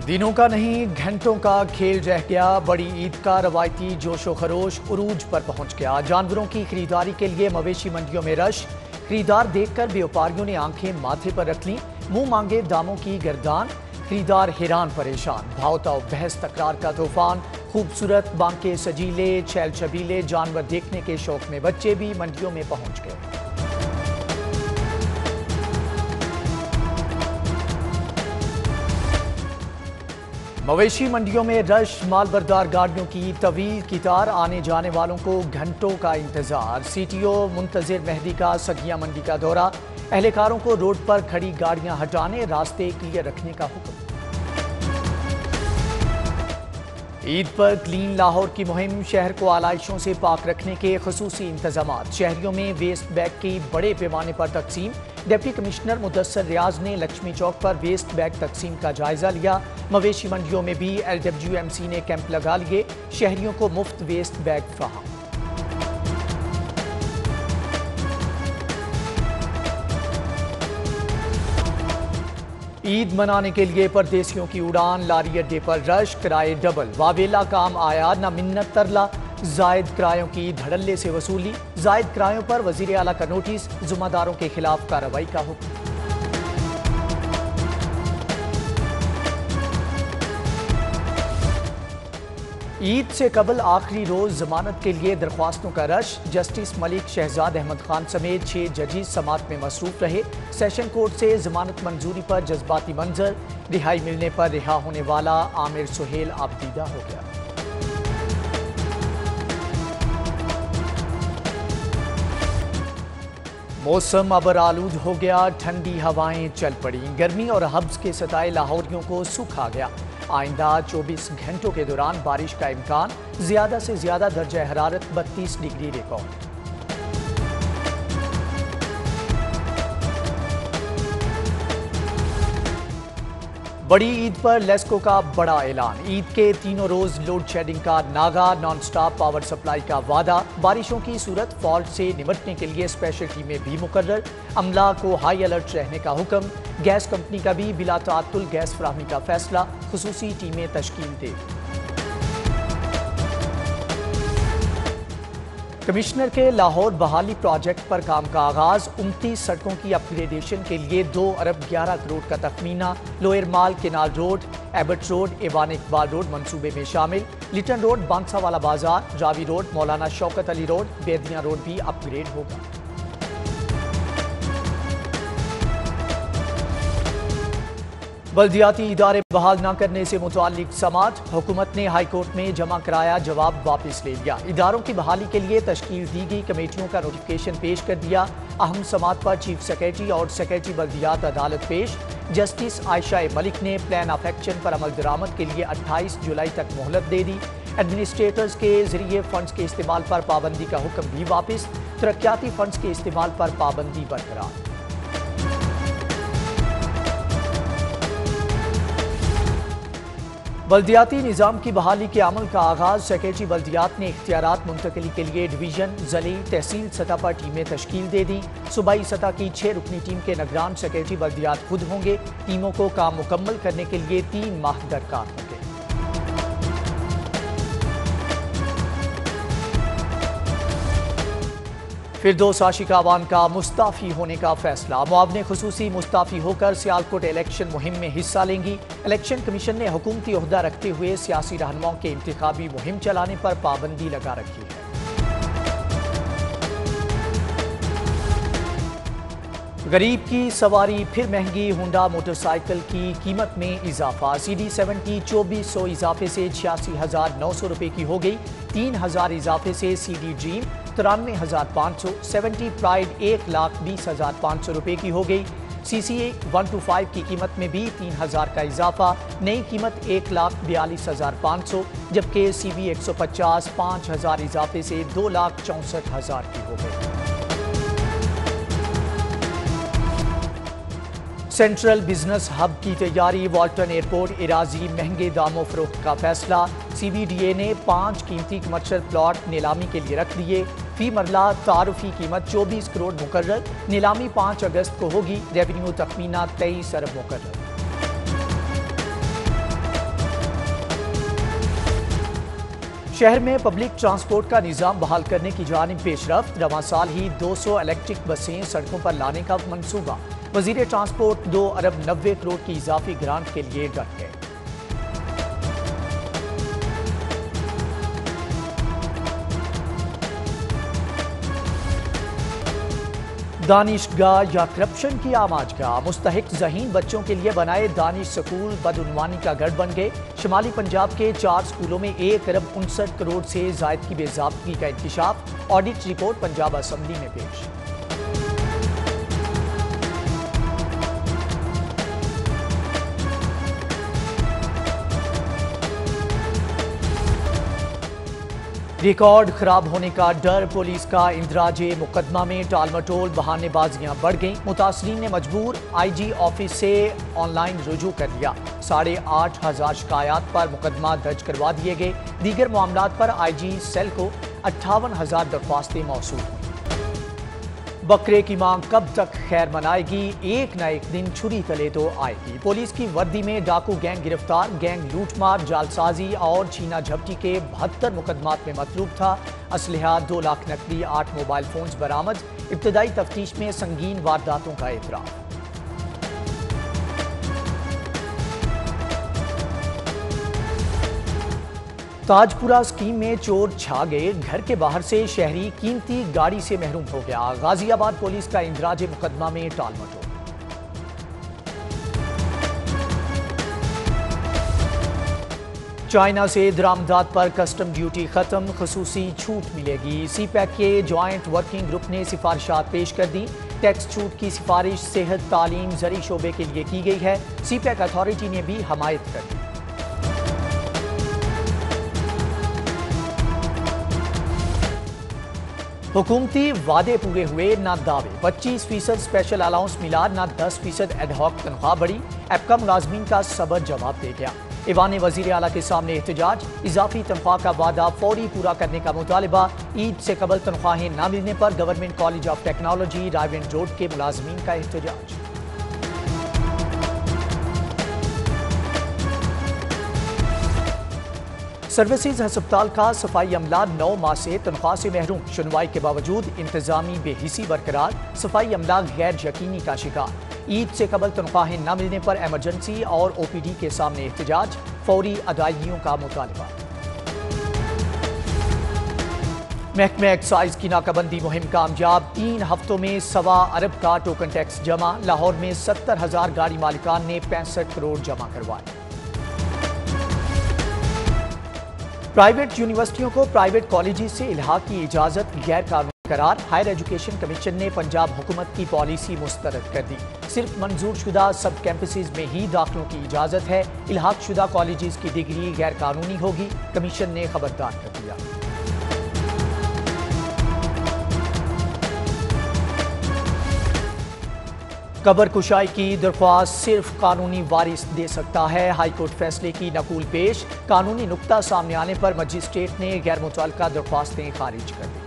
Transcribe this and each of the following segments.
دنوں کا نہیں گھنٹوں کا کھیل رہ گیا۔ بڑی عید کا روایتی جوش و خروش عروج پر پہنچ گیا۔ جانوروں کی خریداری کے لیے مویشی منڈیوں میں رش۔ خریدار دیکھ کر بیوپاریوں نے آنکھیں ماتھے پر رکھ لیں۔ منہ مانگے داموں کی گردان، خریدار حیران پریشان۔ بھاؤ تاؤ بحث تکرار کا طوفان۔ خوبصورت بانکے سجیلے چھیل چھبیلے جانور دیکھنے کے شوق میں بچے بھی منڈیوں میں پہنچ گئے۔ مویشی منڈیوں میں رش، مال بردار گاڑیوں کی طویل قطار، آنے جانے والوں کو گھنٹوں کا انتظار۔ سی ٹی او منتظر مہدی کا سگیاں منڈی کا دورہ، اہلکاروں کو روڈ پر کھڑی گاڑیاں ہٹانے، راستے کلیئر رکھنے کا حکم۔ عید پر کلین لاہور کی مہم، شہر کو آلائشوں سے پاک رکھنے کے خصوصی انتظامات۔ شہریوں میں ویسٹ بیگ کی بڑے پیمانے پر تقسیم۔ ڈپٹی کمشنر مدثر ریاض نے لکشمی چوک پر ویسٹ بیگ تقسیم کا جائزہ لیا۔ مویشی منڈیوں میں بھی LWMC نے کیمپ لگا لیے، شہریوں کو مفت ویسٹ بیگ فراہم۔ عید منانے کے لیے پردیسیوں کی اڑان، لاری اڈے پر رش، کرائے ڈبل۔ واویلا کام آیا نہ منت ترلا، زائد کرایوں کی دھڑلے سے وصولی۔ زائد کرایوں پر وزیر اعلیٰ کا نوٹس، ذمہ داروں کے خلاف کارروائی کا حکم۔ عید سے قبل آخری روز ضمانت کے لیے درخواستوں کا رش۔ جسٹس ملک شہزاد احمد خان سمیت 6 ججز سماعت میں مصروف رہے۔ سیشن کورٹ سے ضمانت منظوری پر جذباتی منظر، رہائی ملنے پر رہا ہونے والا عامر سہیل آبدیدہ ہو گیا۔ موسم ابر آلود ہو گیا، ٹھنڈی ہوائیں چل پڑیں۔ گرمی اور حبس کے ستائے لاہوریوں کو سکھ آ گیا۔ آئندہ 24 گھنٹوں کے دوران بارش کا امکان، زیادہ سے زیادہ درجہ حرارت 32 ڈگری ریکارڈ۔ بڑی عید پر لیسکو کا بڑا اعلان، عید کے تینوں روز لوڈ شیڈنگ کا ناغہ، نان سٹاپ پاور سپلائی کا وعدہ۔ بارشوں کی صورت فالٹ سے نمٹنے کے لیے اسپیشل ٹیمیں بھی مقرر، عملہ کو ہائی الرٹ رہنے کا حکم۔ گیس کمپنی کا بھی بلا تعطل گیس فراہمی کا فیصلہ، خصوصی ٹیمیں تشکیل دے۔ کمشنر کے لاہور بحالی پروجیکٹ پر کام کا آغاز۔ 29 سڑکوں کی اپ گریڈیشن کے لیے 2 ارب 11 کروڑ کا تخمینہ۔ لوئر مال کینال روڈ، ایبٹ روڈ، ایوان اقبال روڈ منصوبے میں شامل۔ لٹن روڈ، بانسا والا بازار، راوی روڈ، مولانا شوکت علی روڈ، بیدیاں روڈ بھی اپ گریڈ ہوگا۔ بلدیاتی ادارے بحال نہ کرنے سے متعلق سماعت، حکومت نے ہائی کورٹ میں جمع کرایا، جواب واپس لے لیا۔ اداروں کی بحالی کے لیے تشکیل دی گئی کمیٹیوں کا نوٹیفکیشن پیش کر دیا۔ اہم سماعت پر چیف سیکریٹری اور سیکریٹری بلدیات عدالت پیش۔ جسٹس عائشہ ملک نے پلان آف ایکشن پر عمل درآمد کے لیے 28 جولائی تک مہلت دے دی۔ ایڈمنسٹریٹرز کے ذریعے فنڈز کے استعمال پر پابندی کا حکم بھی واپس۔ ترقیاتی فنڈز کے استعمال پر پابندی برقرار۔ بلدیاتی نظام کی بحالی کے عمل کا آغاز، سیکریٹری بلدیات نے اختیارات منتقلی کے لیے ڈویژن، ضلعی، تحصیل سطح پر ٹیمیں تشکیل دے دیں۔ صوبائی سطح کی 6 رکنی ٹیم کے نگران سیکریٹری بلدیات خود ہوں گے۔ ٹیموں کو کام مکمل کرنے کے لیے 3 ماہ درکار ہوں گے۔ فردوس عاشق آوان کا مستعفی ہونے کا فیصلہ، معاون خصوصی مستعفی ہو کر سیالکوٹ الیکشن مہم میں حصہ لیں گی۔ الیکشن کمیشن نے حکومتی عہدہ رکھتے ہوئے سیاسی رہنماؤں کے انتخابی مہم چلانے پر پابندی لگا رکھی ہے۔ غریب کی سواری پھر مہنگی، ہونڈا موٹر سائیکل کی قیمت میں اضافہ۔ CD70 2400 اضافے سے 86,900 روپے کی ہو گئی۔ 3,000 اضافے سے CD ڈریم 93,500، 70 پرائیڈ 1,20,500 روپے کی ہو گئی۔ CC 125 کی قیمت میں بھی 3,000 کا اضافہ، نئی قیمت 1,42,500، جبکہ CB 150 5,000 اضافے سے 2,64,000 کی ہو گئی۔ سینٹرل بزنس ہب کی تیاری، والٹن ایئرپورٹ اراضی مہنگے داموں فروخت کا فیصلہ۔ CBDA نے 5 قیمتی کمرشل پلاٹ نیلامی کے لیے رکھ دیے۔ فی مرلہ تعارفی قیمت 24 کروڑ مقرر، نیلامی 5 اگست کو ہوگی۔ ریونیو تخمینہ 23 ارب مقرر۔ شہر میں پبلک ٹرانسپورٹ کا نظام بحال کرنے کی جانب پیش رفت، رواں سال ہی 200 الیکٹرک بسیں سڑکوں پر لانے کا منصوبہ۔ وزیر ٹرانسپورٹ 2 ارب 90 کروڑ کی اضافی گرانٹ کے لیے ڈٹ گئے۔ دانشگاہ یا کرپشن کی آماجگاہ، مستحق ذہین بچوں کے لیے بنائے دانش سکول بدعنوانی کا گڑھ بن گئے۔ شمالی پنجاب کے 4 سکولوں میں 1 ارب 59 کروڑ سے زائد کی بے ضابطگی کا انکشاف، آڈٹ رپورٹ پنجاب اسمبلی میں پیش۔ ریکارڈ خراب ہونے کا ڈر، پولیس کا اندراج مقدمہ میں ٹال مٹول، بہانے بازیاں بڑھ گئیں۔ متاثرین نے مجبور آئی جی آفس سے آن لائن رجوع کر لیا۔ 8,500 شکایات پر مقدمہ درج کروا دیے گئے۔ دیگر معاملات پر آئی جی سیل کو 58,000 درخواستیں موصول ہوئیں۔ بکرے کی مانگ کب تک خیر منائے گی؟ ایک نہ ایک دن چھری تلے تو آئے گی۔ پولیس کی وردی میں ڈاکو گینگ گرفتار، گینگ لوٹ مار، جعلسازی اور چھینا جھپٹی کے 72 مقدمات میں مطلوب تھا۔ اسلحہ 2 لاکھ نقدی، 8 موبائل فونز برآمد۔ ابتدائی تفتیش میں سنگین وارداتوں کا اعتراف۔ تاج پورہ اسکیم میں چور چھا گئے، گھر کے باہر سے شہری قیمتی گاڑی سے محروم ہو گیا۔ غازی آباد پولیس کا اندراج مقدمہ میں ٹال مٹول۔ چائنا سے درآمدات پر کسٹم ڈیوٹی ختم، خصوصی چھوٹ ملے گی۔ سی پیک کے جوائنٹ ورکنگ گروپ نے سفارشات پیش کر دی۔ ٹیکس چھوٹ کی سفارش صحت، تعلیم، زرعی شعبے کے لیے کی گئی ہے۔ سی پیک اتھارٹی نے بھی حمایت کر دی۔ حکومتی وعدے پورے ہوئے نہ دعوے، 25% اسپیشل الاؤنس ملا، نہ 10% ایڈ ہاک تنخواہ بڑھی۔ ایپکا ملازمین کا صبر جواب دے گیا۔ ایوان وزیر اعلیٰ کے سامنے احتجاج، اضافی تنخواہ کا وعدہ فوری پورا کرنے کا مطالبہ۔ عید سے قبل تنخواہیں نہ ملنے پر government college of technology Raiwind road کے ملازمین کا احتجاج۔ سروسز ہسپتال کا صفائی عملہ 9 ماہ سے تنخواہ سے محروم، سنوائی کے باوجود انتظامی بے حسی برقرار، صفائی عملہ غیر یقینی کا شکار۔ عید سے قبل تنخواہیں نہ ملنے پر ایمرجنسی اور او پی ڈی کے سامنے احتجاج، فوری ادائیگیوں کا مطالبہ۔ محکمہ ایکسائز کی ناکہ بندی مہم کامیاب، 3 ہفتوں میں 1.25 ارب کا ٹوکن ٹیکس جمع۔ لاہور میں 70,000 گاڑی مالکان نے 65 کروڑ جمع کروائے۔ پرائیویٹ یونیورسٹیوں کو پرائیویٹ کالجز سے الحاق کی اجازت غیر قانونی قرار، ہائر ایجوکیشن کمیشن نے پنجاب حکومت کی پالیسی مسترد کر دی۔ صرف منظور شدہ سب کیمپسز میں ہی داخلوں کی اجازت ہے، الحاق شدہ کالجز کی ڈگری غیر قانونی ہوگی، کمیشن نے خبردار کر دیا۔ قبر کشائی کی درخواست صرف قانونی وارث دے سکتا ہے، ہائی کورٹ فیصلے کی نقول پیش۔ قانونی نقطہ سامنے آنے پر مجسٹریٹ نے غیر متعلقہ درخواستیں خارج کر دیں۔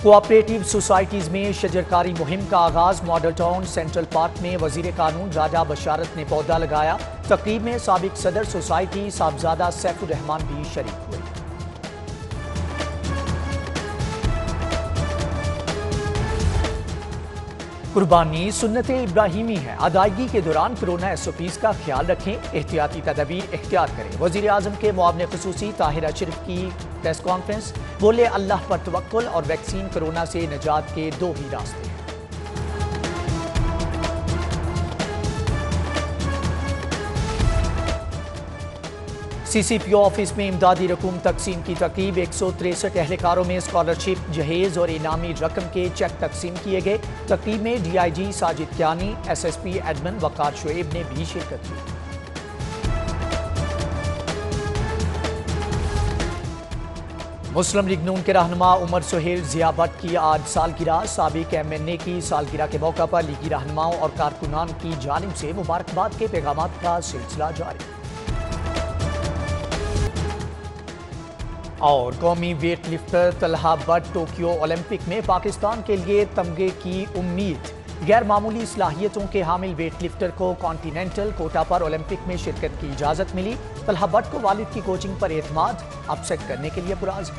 کوآپریٹیو سوسائٹیز میں شجرکاری مہم کا آغاز، ماڈل ٹاؤن سینٹرل پارک میں وزیر قانون راجہ بشارت نے پودا لگایا۔ تقریب میں سابق صدر سوسائٹی صاحبزادہ سیف الرحمان بھی شریک ہوئے۔ قربانی سنت ابراہیمی ہے، ادائیگی کے دوران کرونا ایس او پیز کا خیال رکھیں، احتیاطی تدابیر اختیار کریں۔ وزیر اعظم کے معاون خصوصی طاہر اشرف کی پریس کانفرنس، بولے اللہ پر توکل اور ویکسین، کورونا سے نجات کے 2 ہی راستے ہیں۔ سی سی پی او آفس میں امدادی رقوم تقسیم کی تقریب، 163 اہلکاروں میں اسکالرشپ، جہیز اور انعامی رقم کے چیک تقسیم کیے گئے۔ تقریب میں D I G Sajid Kiani, S S P admin Waqar Shoaib نے بھی شرکت کی۔ مسلم لیگ نون کے رہنما عمر سہیل ضیاء بٹ کی آج سالگرہ، سابق ایم این اے کی سالگرہ کے موقع پر لیگی رہنماؤں اور کارکنان کی جانب سے مبارکباد کے پیغامات کا سلسلہ جاری۔ اور قومی weight lifter Talha Butt Tokyo Olympic میں پاکستان کے لیے تمغے کی امید، غیر معمولی صلاحیتوں کے حامل ویٹ لفٹر کو کانٹیننٹل کوٹا پر اولمپک میں شرکت کی اجازت ملی۔ طلحہ بٹ کو والد کی کوچنگ پر اعتماد، اپ سیٹ کرنے کے لیے پرعزم۔